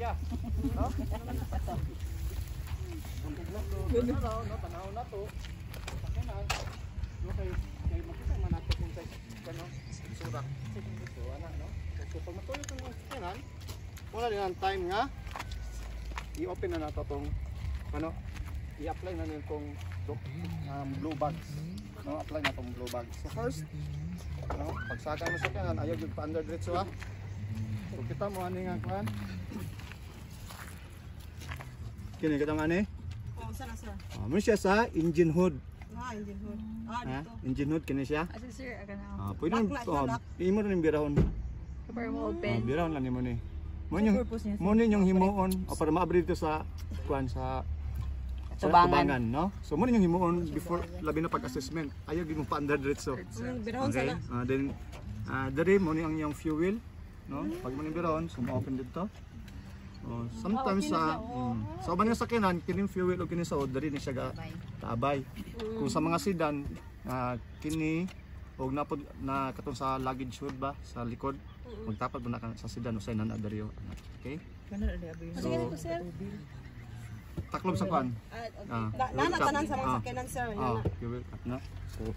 baterya. No? No, tanaw na to. Sakinan. No, kay makita man nato kung kano surat. So ana no. So pag matuyo tong sakinan, wala din ang time nga i-open na nato tong ano, i-apply na nito tong blue bags. No, apply na tong blue bags. So first, no, pagsaka mo sa kanan, ayaw yung pa-under diretso ha. So kita mo ani nga kuan. Kini kita ngani? Oh, sana sir. Mo siya sa engine hood. Engine hood. Dito. Engine hood kini siya. Asa sir, aga na. Pwede imo rin birahon. Para mo open. Birahon lang nimo ni. Mo yung himuon o para maabri dito sa kuan sa tubangan, no? So mo yung himuon before labi na pag-assessment. Ayaw gyud mo pa-under diretso. Birahon sana. Then dere mo ni ang iyang fuel, no? Pag mo ni birahon, so ma-open dito. Sometimes sa uban nga sakyanan kining fuel o kini sa dere ni siya kaabay. Kung sa mga sedan kini og napod na katong sa luggage hood ba sa likod magtapat mo na sa sedan usay na dere. Okay? So taklob sa kuan. Nana tanan sa mga sakyanan sir. Fuel cut na. So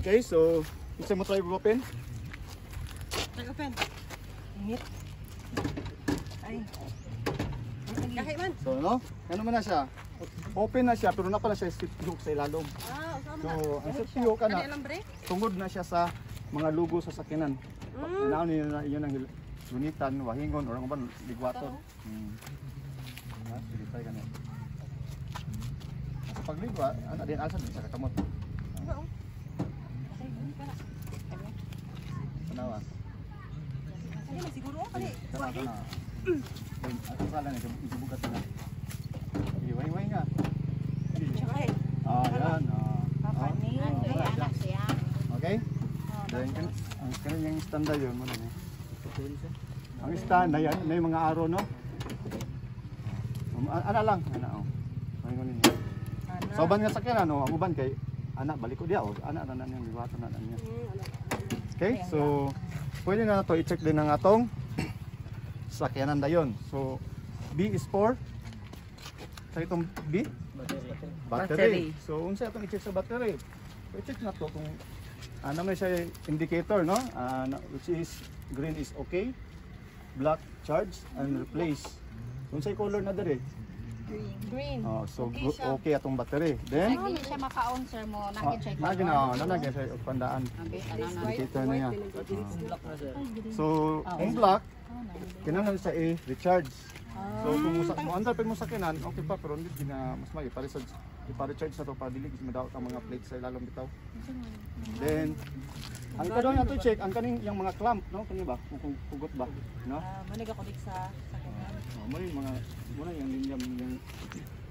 okay, so isa mo try open? Try open. Init. Ay. Kahit man. So no? Ano man na siya? Open na siya pero na pala siya sitiyok sa ilalom. Usama So na. ang sitiyok ka na Tungod na siya sa mga logo sa sakyanan. Inaon niyo na iyon ang gunitan, wahingon or ang uban ligwaton. Sige try ka na. Sa pagligwa, ana din asa din sa kakamot. Tanawa. Sige siguro kali. Tanawa. Ako pala na ibubugat na. Iway-way nga. Yan. Okay? Then ang kanyang standard yun muna niya. Ang stand na yan, may mga araw no? Ana lang, ana oh. Mahingon niya. So ban nga sakyan ano, ang uban kay anak balik ko dia og anak na nang liwato na niya. Okay? So pwede na to i-check din ang atong sakyanan dayon. So B is for sa itong B battery. So unsa atong i-check sa battery? So i-check na to kung may siya indicator no? Which is green is okay, black charge and replace. Unsay color na dere? Green. So okay atong battery. Then Hindi siya maka-on sir mo, nakit-check. nalagyan siya og pandaan. Indicator niya. So ang black kinahanglan sa i-recharge. So kung mo andar pa mo sakyanan, okay pa pero hindi na mas may i-recharge na to para dili gid madaot ang mga plates sa ilalom bitaw. Then ang kadong nato check ang kaning yung mga clamp no kani ba kung pugot ba no? Maniga ko sa sakyanan. Mo yung mga muna yung linya yung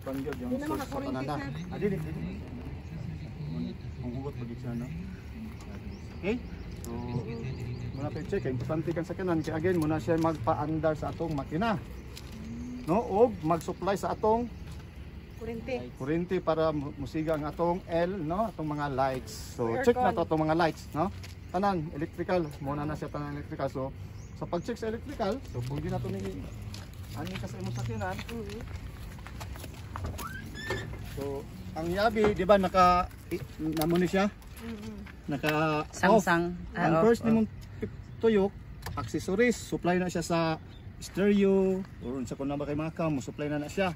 pangyod yung source sa pananda. Dili. Kung hugot pa siya no. Okay? So muna pa check importante kan sakyanan kay again muna siya magpa-andar sa atong makina. No, og mag-supply sa atong kuryente para musiga ang atong L, no, atong mga lights. So check na to atong mga lights, no. Tanan electrical, muna na siya tanan electrical. So sa pag-check sa electrical, so pwede na to ni ani ka sa imong sakyanan. So ang yabi, di ba naka namo ni siya? Naka Samsung. Ang first nimong tuyok, accessories, supply na siya sa stereo or sa kuno ba kay mga cam, supply na siya.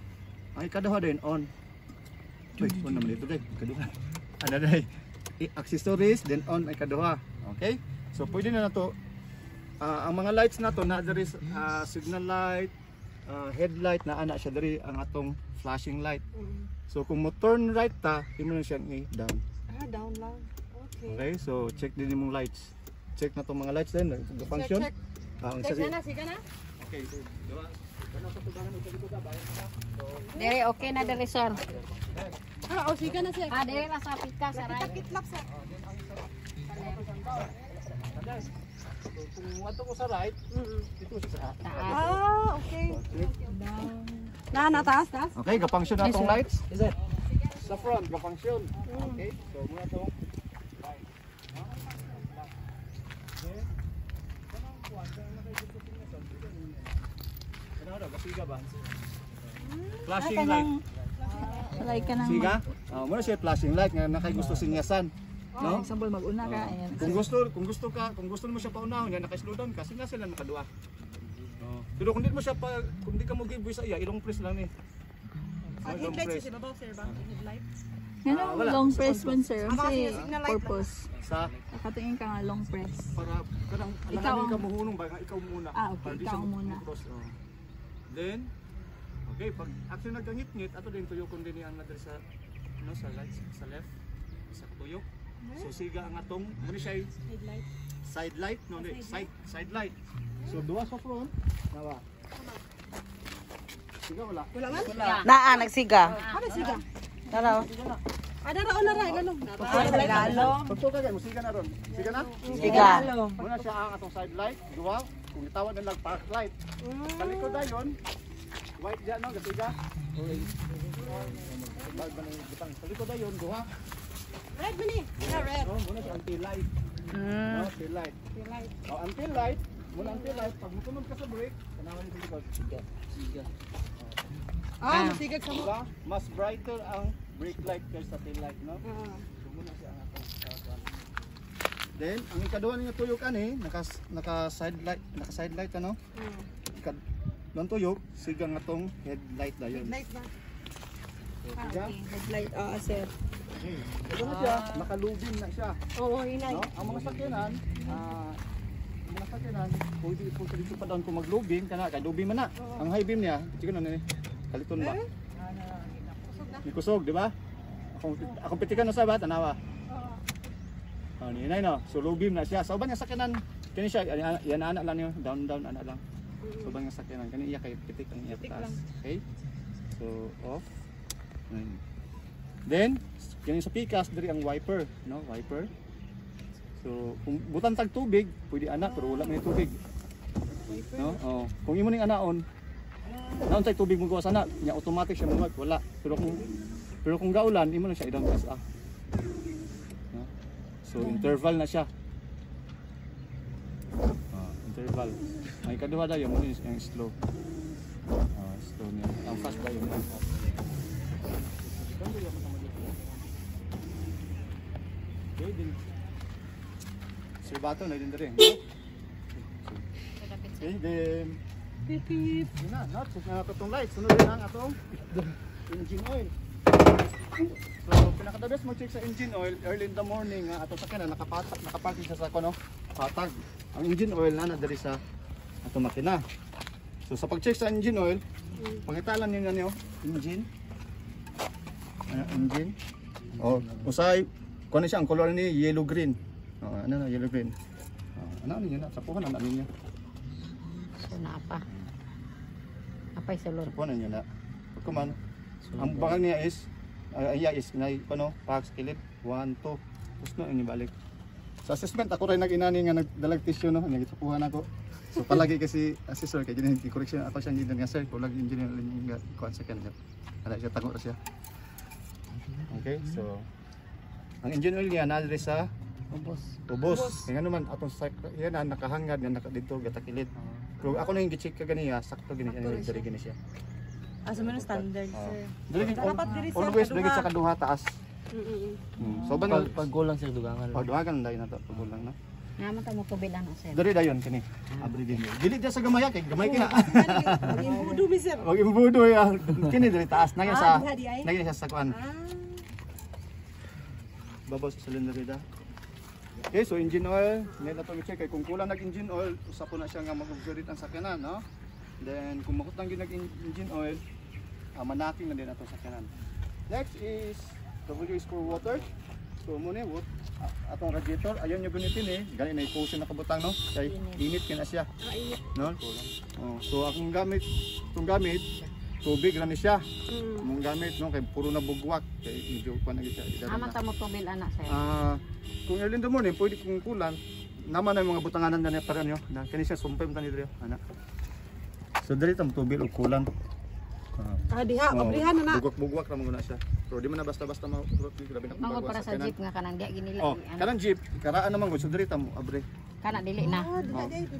Ang ikaduha din on. Wait, on naman dito, ikaduha. Ano dai? Accessories then on ay ikaduha. Okay? So pwede na nato ang mga lights nato na diri signal light, headlight na ana siya diri ang atong flashing light. So kung mo turn right ta, imo na siya i-down. Down lang. Okay, so check din imong lights. Check na tong mga lights din, function. Check na, sige na. Okay, so diba? Dere okay na dere sir. Sige na sir. Dere na sa pika sa right. Kitlap sir. Kung wato ko sa right, dito sa Taas. Okay. Na taas. Okay, ga-function na tong lights. Sa front, ga-function. Okay, so muna to. siga ba? Flashing light. Like ka nang Siga? Muna siya flashing light nga nakay gusto sinyasan. No? example mag-una ka. Ayan. Kung gusto mo siya paunahon, yan naka-slow down ka, singa sila nakaduwa. Pero kung di mo siya kung di ka mo give sa iya, ilong press lang ni. Ang headlight sa babaw sir ba? Headlight. Yan ang wala. long press man sir. Kasi Kasi signal light purpose. Sa Nakatingin ka nga long press. para kanang Ikaw alanganin ang- ka muhunong ba nga ikaw muna. Okay, Para di ikaw siya muna. mag-cross, Then okay, pag actually nagangit-ngit ato din tuyo kun din ang nadre sa sa right sa left sa tuyok. So siga ang atong muna siya Headlight. side light no side light. So duwa sa front, nawa. Siga wala. Wala man? Naa nagsiga. Ano siga? Dalaw. Ada raon na ra ganun. Regalo. Pagtuka kay musiga na ron. Siga na? Siga. Muna siya ang atong side light, duwa. Kung itawag na lang park light. Sa likod dayon, white dyan no, gasiga. Bag ba ng butang. Sa likod dayon, duwa. Red man eh. Yeah, red. Muna siya anti light. No, tail light. Headlight. Anti light, muna anti light. Pag mutunod ka sa brake, tanawan sa likod. Siga. Masigag sa mo. Diba? Mas brighter ang brake light kaysa tail light, no? Ah. So muna siya ang atong kawan. Then, ang ikaduha niya tuyok ani, naka side light ano? Don tuyok, sigang atong headlight dayon. Headlight ba? So, siga. Headlight, sir. Okay. Ito na siya, nakalubin na siya. Oo, inay. No? Ang mga sakyanan, pwede po sa dito pa doon kung maglubin, kana kay lubin man na. Ang high beam niya, sige na ni kaliton ba? Ni kusog, di ba? Akong pitikan na sa ba tanawa. Ni inay no. So lubin na siya. Sa uban nga sakyanan, kani siya yan ana lang niyo, down ana lang. Sa uban nga sakyanan, kani iya kay pitik ang iya taas. Okay? So off. Then, kani sa pikas diri ang wiper, no? Wiper. So, kung butan tag tubig, pwede ana pero wala man tubig. No? Oh, kung imo ning anaon, naon tay tubig mo gawa sana, nya automatic siya mo wala. Pero kung gaulan, imo na siya idang gas ah. No? So, interval na siya. Interval. May kaduha dayon mo ni ang slow. Slow niya. Ang fast dayon ang off. Okay, din. Sir Bato na din rin. Okay, then pipip. Yun na, check na natin itong light. Sunod din ang atong engine oil. So, pinaka-the best mo check sa engine oil early in the morning. Atong sakyanan, nakaparking siya sa no? Patag. Ang engine oil na nadali sa atong makina. So, sa pag-check sa engine oil, pagkitalan niyo engine. Engine. Oh, usay kuno siya ang color ni yellow green. Ano na yellow green. Ano niyo na sapuhan na niyo. So na apa? Apay sulod. Sapuhan niyo na. Pagkuman ang bakal niya is na kuno pack kilid 1 2. Tapos no ini balik. Sa assessment ako rin nag-inani nga nagdalag tissue no, nagisupuhan ako. So palagi kasi assessor kay gini correction ako siyang gidan nga sir, kulag engineer nga kuan second. Ala siya tago ra siya. Okay, so ang engine oil niya nadiri sa ubos. Kaya naman atong yan nakahangad nga dito gatakilid. Pero ako na yung gi-check ka ganiya, sakto gini siya. Asa man standard sir. Dapat diri sa Always kaduha. diri sa kaduha taas. So ban Pag kulang sir dugangan. duhagan dayon nato pagulang no. Naman ta mo tubig ano sir. Diri dayon kini. Abri din. Dili dia sa gamay kay gamay kina. Imbudo mi sir. Wag imbudo ya. Kini diri taas na sa Di ay. naging sa kuan. Babaw sa cylinder ida. Okay, so engine oil, need na to check kay kung kulang nag-engine oil, usa po na siya nga mag-overheat ang sakyanan, no? Then kung makutang gyud nag-engine oil, manaking na din ato sakyanan. Next is W is for water. So muna atong radiator, ayon nyo gunitin gani na i-cushion na kabutang no, kay init kina siya. No? Oh, so akong gamit, tubig ra ni siya. Mong gamit no kay puro na bugwak kay medyo kuan na siya. Naman ta mo tubig ana sir. Kung early in the morning pwede kung kulang naman ay mga butanganan na para nyo na kani siya sumpay mo tani diri ana. So diri tam tubig og kulang. Diha, abrihan na na. Bugwak ra mo na siya. Pero di man na basta-basta grabe na Mangod para sa jeep nga kanang diya ginila. Oh, kanang jeep, karaan naman gud so diri tam abre. Kana dili na.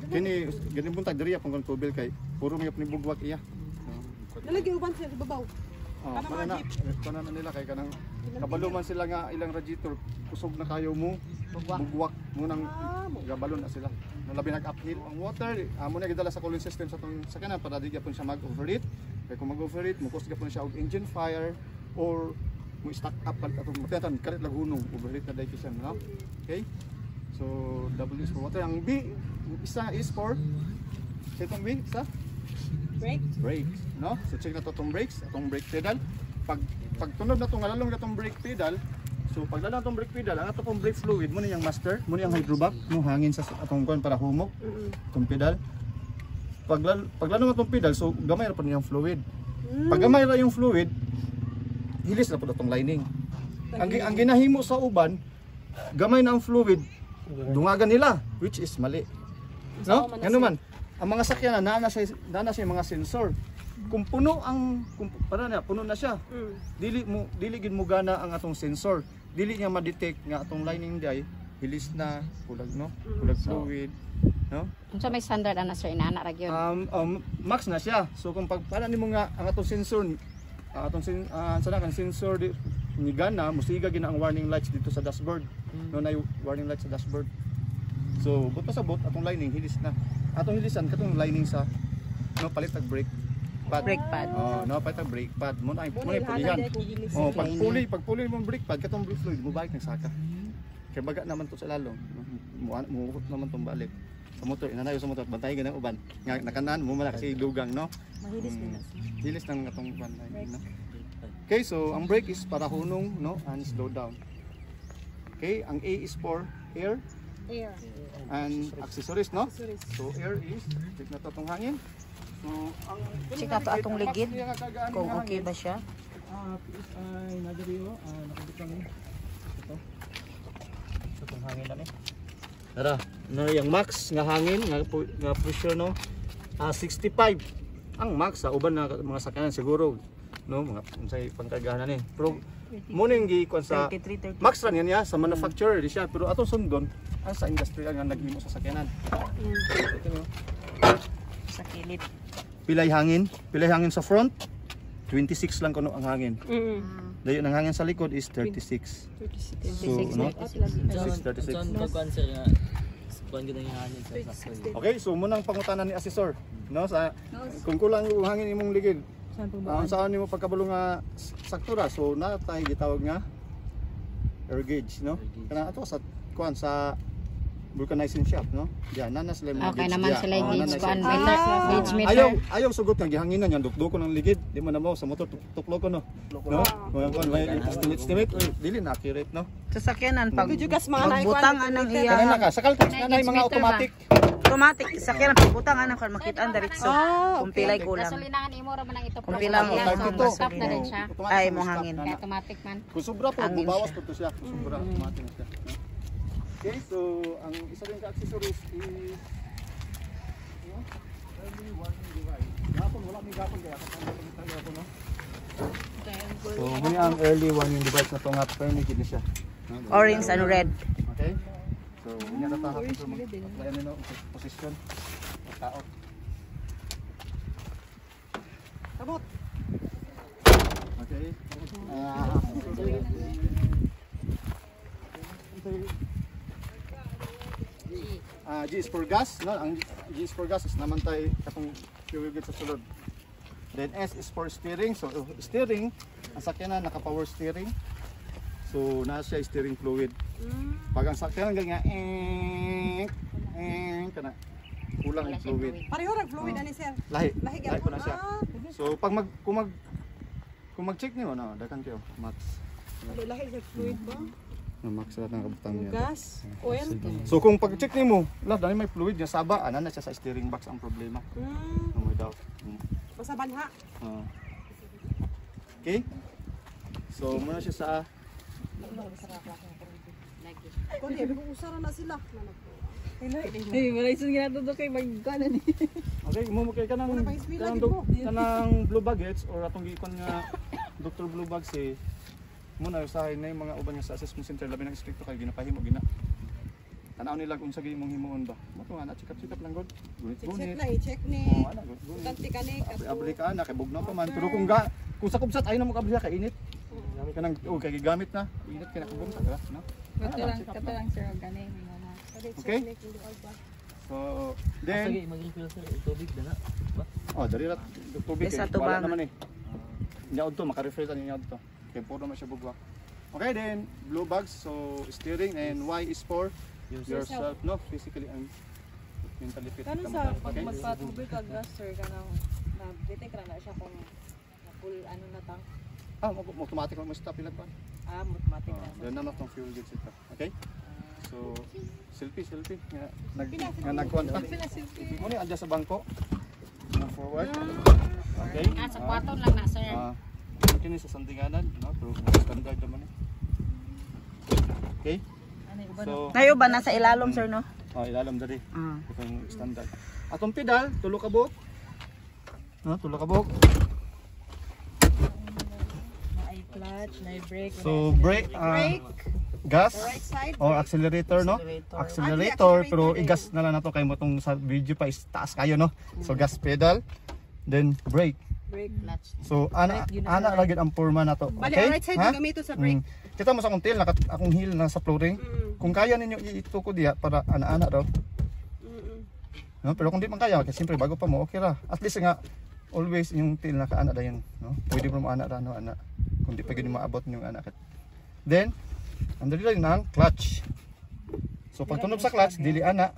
Kini gani buntag diri apang tubig kay puro may ni bugwak iya. Nalagay uban sir sa babaw. Oh, kana na nila kay kanang kabalo man sila nga ilang radiator kusog na kayo mo bugwak mo nang gabalon na sila. Labi nag-uphill ang water amo na gidala sa cooling system sa tong sakyanan para di gyapon siya mag-overheat. Kay kung mag-overheat mo cause gyapon siya og engine fire or mo stack up atong matatan kalit lagunong overheat na dai siya no. Okay? So W is for water. Ang B isa is for itong B isa brakes, no? So check na to itong brakes, itong brake pedal. Pag tunog na itong alalong na itong brake pedal, so pag lalo na itong brake pedal, ang itong brake fluid, muna yung master, muna yung hydrovac, no, hangin sa atong kuan para humok, itong pedal. Pag lalo na itong pedal, so gamay na pa yung fluid. Pag gamay na yung fluid, hilis na po itong lining. Ang ginahimo sa uban, gamay na ang fluid, dungagan nila, which is mali. No? Ganun man. Ang mga sakyanan na siya mga sensor. Kung puno puno na siya. Dili gid mo gana ang atong sensor. Dili niya ma-detect nga atong lining day hilis na kulag no. Kulag fluid, no? Unsa may standard ana sir inana ra gyud? Max na siya. So kung pagpala nimo nga ang atong sensor sensor ni gana musiga gina ang warning lights dito sa dashboard. No na warning lights sa dashboard. So buto sa bot atong lining hilis na. Atong hilisan katong lining sa no palit ag brake pad. Oh, no palit ag brake pad. Mo na pulihan. Oh, pag puli mo brake pad katong brake fluid mo balik nang saka. Kay baga naman to sa lalong. Muhot naman tong balik. Sa motor inanayo sa motor bantay ganang uban. Nga nakanan mo man kasi dugang no. Hilis nang atong uban no. Okay, so ang brake is para hunong no and slow down. Okay, ang A is for air and accessories no. So air is check na itong hangin. So ang Check na to atong ligid. Kung okay ba siya? PSI nadiri nakabutang ito. Itong hangin na ni. Tara, no yung max nga hangin nga pressure no 65. Ang max sa uban na mga sakyanan siguro no mga unsay pangkargahan ni. Pero mo ning gikuan sa 33, 30. max ra niya sa manufacturer di siya pero atong sundon sa industrial nga naghimo sa sakyanan. Ito no. Sa kilid. Pilay hangin sa front 26 lang kuno ang hangin. Dayo nang hangin sa likod is 36. 26 no? 36. 36. Okay, so munang pangutanan ni asesor no sa kung kulang yung hangin imong ligid. Saan nimo pagkabalo nga saktura so na tay gitawag nga air gauge no. Kana ato sa kuan sa vulcanizing shop no. Diyan na sila mga Okay naman sila gauge kuan gauge meter. Ayaw sugot nga gihanginan yan dukdukon ang ligid. Di man na mo sa motor tuklo ko no. No? Kuan may estimate dili na accurate no. Sa sakyanan pag Jugas mga butang anang Kana iya. ka sakal na mga automatic. Automatic sakyanan pag butang anang kan makitaan diretso. Kung pilay kulang. Gasolinahan imo ra man ang ito. Kung pila mo Ito. Stop na rin siya. Ay mo hangin. Kaya automatic man. Kung sobra po Hangin bubawas po to siya. Kung sobra automatic na siya. Okay, so ang isa rin ka accessories is early warning device. Gapon wala may gapon kaya kapag tayo ako no. So muna ang early warning device na to nga permit gid siya. Orange and red. Okay? So niya ta tapos so mag-apply nino position ng tao. Tabot. Okay? G is for gas, no? Ang G is for gas is naman tayo katong fuel gauge sa sulod. Then S is for steering. So steering, ang sakyanan naka-power steering. So na siya steering fluid. Pag ang sakyanan nga kana kulang ang fluid. Pareho ra fluid ani sir. Lahi Lahi ko na siya. So pag kung mag-check niyo na dakan kayo max. Lahi sa fluid ba? Max ra nang kabutang niya. Gas, oil. So kung pag-check nimo, dahil may fluid niya saba, ana na siya sa steering box ang problema. No doubt. Basta banha. Okay? So muna siya sa Kung di ko usara na sila. Ay, wala isun ginatuto kay magkanan ni. okay, mo kay kanang blue baggage or atong giikon nga Dr. Blue Bag si muna usahay na yung mga uban nga sa assessment center labi ng stricto kay ginapahimo gina. tanaw nila kung sa imong himuon ba. Mato ana check-up lang god. Check na i-check ni. Oh, ana god. Tanti ka ni. Abli ka na kay bugnaw pa man. Pero kung sa kubsat ay na mo kabli kay init. Kanang kay gigamit na. Init kay nakabunta ka, no? Kato lang sir og gani mga. Okay. So, then Sige, mag-refill sir. Tubig na na. Ba? oh, dali ra tubig Sa kay tubang. wala naman eh. Nyaod to maka-refill ta niya to. Kay puro man siya bugwa. Okay, then blue bags, so steering, and Y is for yourself, no? Physically and mentally fit. Kano ka sa mo, pag okay? magpatubig ka gas sir kanang na-detect ra na siya kung full ano na tang. Automatic mo stop ilag pa. Automatic na. Then naman tong fuel gauge ito. Okay? So, selfie. Nga nagkuhan pa. Selfie mo ni adjust sa bangko. Move forward. Okay? Sa kwarto lang na, sir. Kini sa sandinganan, no? Pero standard naman eh. Okay? So, Nayo ba nasa ilalom sir no? ilalim dali. Ah. Itong standard. Atong pedal, tulo ka buok. No, tulo ka buok. Na clutch, na brake. So, brake, gas, or accelerator, no? Accelerator, pero i-gas na lang na to kay mo tong sa video pa is taas kayo, no? So, gas pedal, then brake. Clutch. So, ana lagi ang forma na to. Bali, Okay? right side Ha? yung gamito sa brake. Kita mo sa akong tail, akong heel na sa flooring. Kung kaya ninyo ituko diya para ana-ana daw. No? Pero kung di man kaya, kasi siyempre bago pa mo, okay ra. At least nga, always yung tail naka-ana da yun. No? Pwede mo ana ra, no? Ana. Kung di pa gini maabot yung ana. Then, ang dali lang ng clutch. So, pag tunog sa clutch, dili ana.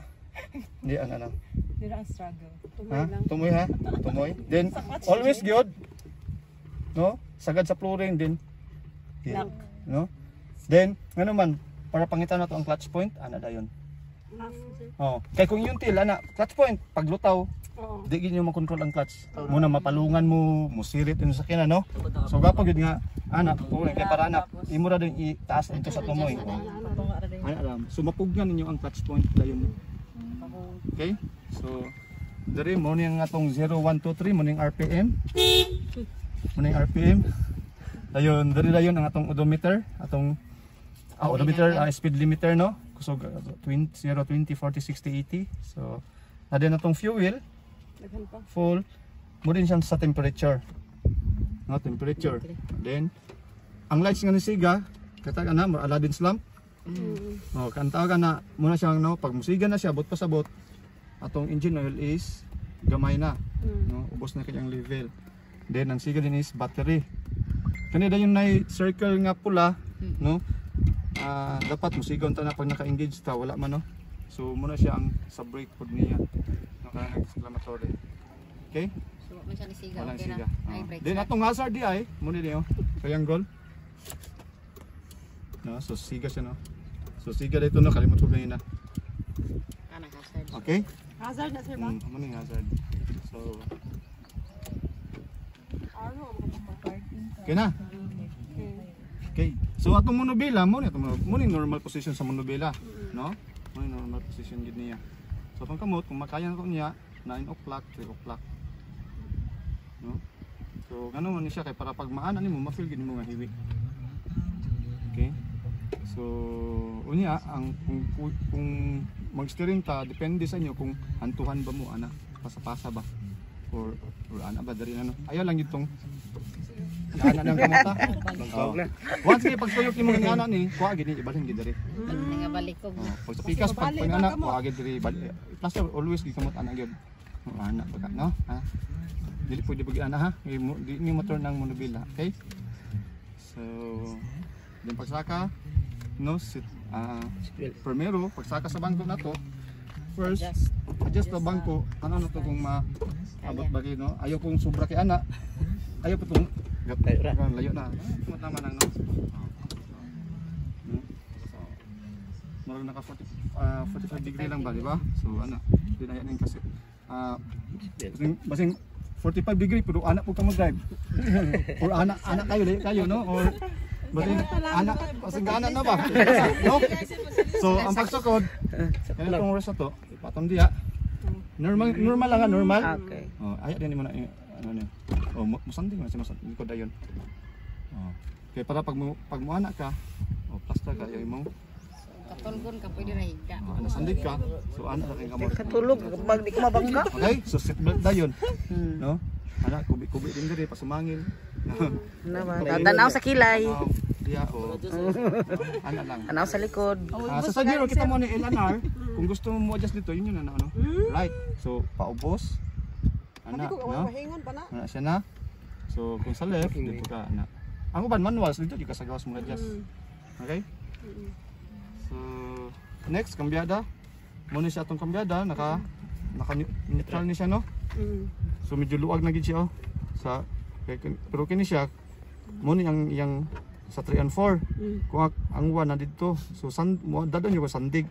Hindi ana na. Dili ang struggle. Ha? Tumoy ha? Tumoy. Then, always good. No? Sagad sa flooring din. Lock. No? Then, ano man, para pangitan na to ang clutch point, ana dayon. Oh, kay kung yung til ana, clutch point paglutaw, di gid niyo makontrol ang clutch. Muna mapalungan mo, musirit yung sakyan no. So gapo gid nga ana, kay para ana, imo ra din itaas dito sa tumoy. Ana alam. So mapugnan ninyo ang clutch point dayon. Okay? So diri mo ning atong 0123 mo ning RPM. Mo ning RPM. Dayon, diri dayon ang atong odometer, atong odometer, speed limiter no. So 0, 20, 40, 60, 80. So na din atong fuel full mo din siya sa temperature. No, temperature. Then ang lights nga ni siga, katag ana mo Aladdin's lamp. Oh, kantaw na muna siyang no, pag musiga na siya bot pasabot, atong engine oil is gamay na. No, ubos na kanyang level. Then ang siga din is battery. Kani dayon nay circle nga pula, no? Dapat musigon ta na pag naka-engage ta, wala man no. So muna siya ang sa brake pod niya. Naka-exclamatory. Okay? So, man siya ni siga. Walang Okay na. siga. Ay, brake. Then atong hazard di ay, muna niyo. Triangle. No, so siga siya no. So siga dito no, kalimot ko ganina. Kanang hazard. Okay? Hazard na sir ba? Muna yung hazard. So okay na. Okay. So atong monobila mo ni normal position sa monobila, no? Mo ni normal position gid niya. So atong kamot kung makaya na to niya 9 o'clock, 3 o'clock. No? So gano man ni siya kay para pag maana nimo ma-feel gid mo nga hiwi. Okay? So unya ang kung mag-steering ta depende sa inyo kung hantuhan ba mo ana, pasa-pasa ba or ana ba diri ano. Ayaw lang gid tong ana nang kamuta. Once kay pagtuyok nimo ng ana ni, kuha gid ni ibalhin gid diri. Nga balikog. Pag sa pikas pag ana, kuha gid diri balik. Plus always gid kamot ana gyud. Ana pagka no, ha. Dili pwede pag ana ha. Ni motor nang monobila, okay? So then pagsaka no sit primero pagsaka sa bangko na to, first adjust sa bangko ano na to kung maabot ba no. Ayaw kung sobra kay ana. Ayaw pa tong layo na. Tama nang no. So marag naka 45 degree lang ba, di ba? So ano, dinaya ning kasi basing 45 degree pero anak po ka mag-drive. Or anak kayo no, or basing anak basing anak na ba? No? So ang pagsukod kaya itong oras na to ipatong diya. Normal lang normal. Okay. Oh, ayak din mo na ano niya. Oh, musanding na siya musanding ko dayon. Oh. Kaya para pag mo anak ka, oh, plaster ka yung imong Katulgon ka pwede ra higda. Nasandig ka. So ana ra kay kamot. Katulog, pag di ko mabangga. Okay? So seatbelt dayon. Hmm. No? Ana kubi-kubi din diri pasumangil. Na ba? Tanaw sa kilay. Diya o. Ana lang. Tanaw sa likod. Sa gear kita mo ni LNR, kung gusto mo adjust dito, yun yun ano. Right. So paubos. Ana, Pati ko, no? mahingon pa na. Ana siya na. So kung sa left, dito ka ana. Ang uban manual, so dito di ka sa gawas mo adjust. Okay? So next kambyada. Muna siya atong kambyada, naka neutral ni siya no. So medyo luwag na gid siya oh. Sa pero kini siya muna yang sa 3 and 4. Kung ang 1 na dito. So mo dadon yo ko sandig.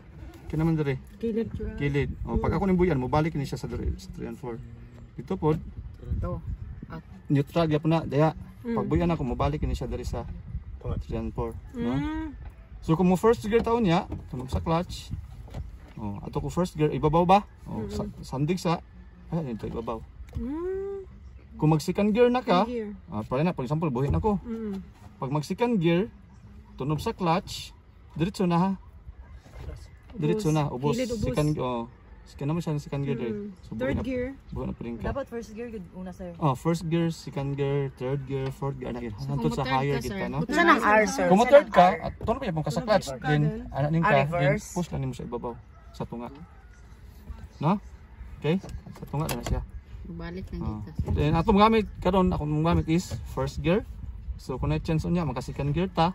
Kinaman dire. Kilid. Kilid. O pag ako nimbuyan mo balik ni siya sa 3 and 4. Dito pod To. neutral gyapon na daya. Pag buyan ako mo balik ni siya diri sa 3 and 4, no? So kung mo first gear taon niya, tunog sa clutch. Oh, ato ko first gear ibabaw ba? Oh, sandig sa ay dito ibabaw. Kung mag second gear na ka, para na for example buhin ako. Pag mag second gear, tunog sa clutch, diretso na ha. Diretso na, ubos. Second second naman siya second gear diri. So Third gear. buhin na pa rin ka. Dapat first gear gud una sir. Oh, first gear, second gear, third gear, fourth gear, hantod sa higher gid ka no. Saan ang R, sir? Kung mo third ka, at tono pa yung ka sa clutch, then ana ning ka, then reverse. push lang nimo sa ibabaw sa tunga. No? Okay? Sa tunga na siya. Balik na Oh. dito. Then atong gamit karon, akong gamit is first gear. So kung na chance unya maka second gear ta,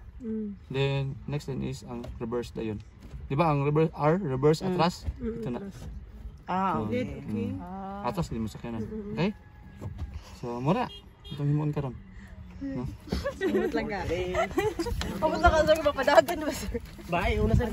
then next then is ang reverse dayon. Di ba ang reverse R, reverse atras? Ito na. Ah, So, okay. Atas din mo sa kanan. Okay? So mura. Itong himuon karon. No? Pumunta ka sir mapadagan ba sir? Bye, una sir.